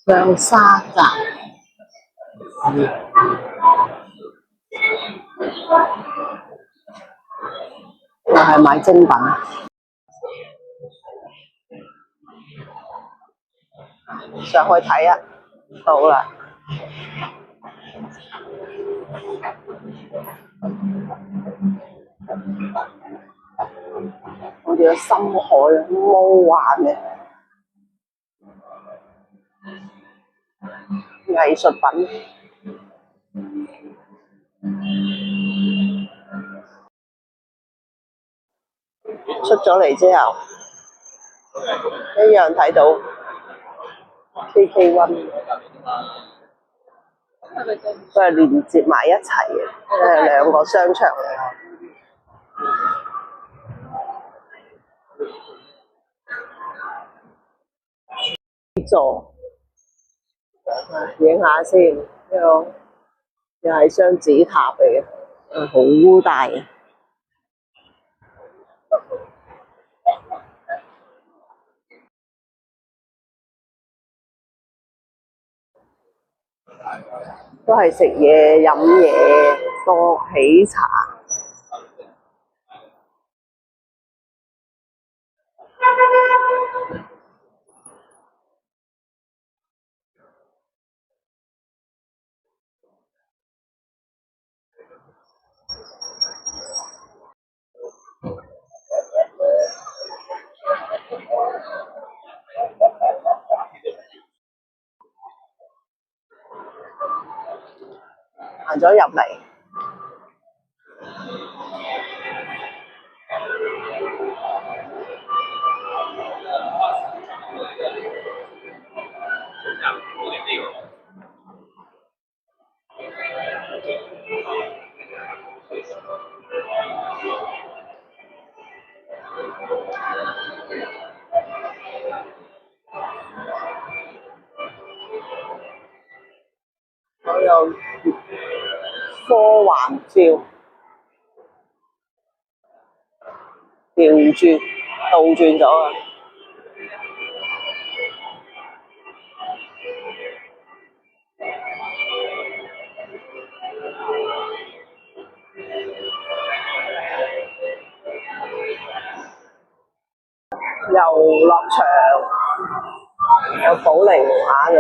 上沙站又係買精品，上去睇啊，到啦！我哋嘅深海魔幻嘅藝術品，出咗嚟之後，一樣睇到 KK1，都係連接埋一齊嘅，兩個商場。座影下先，呢個又係雙子塔嚟嘅，好大嘅。都係食嘢飲嘢多喜茶，行咗入嚟。我有科幻 feel， 倒轉咗啊！遊樂場有保齡馬嘅，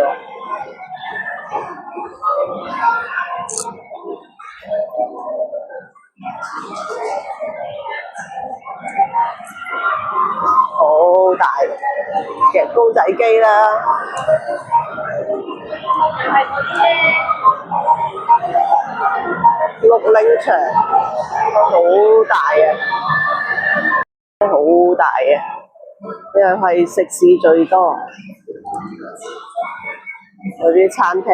好大嘅公仔機啦，綠領場好大嘅，好大嘅，又係食肆最多，有啲餐廳。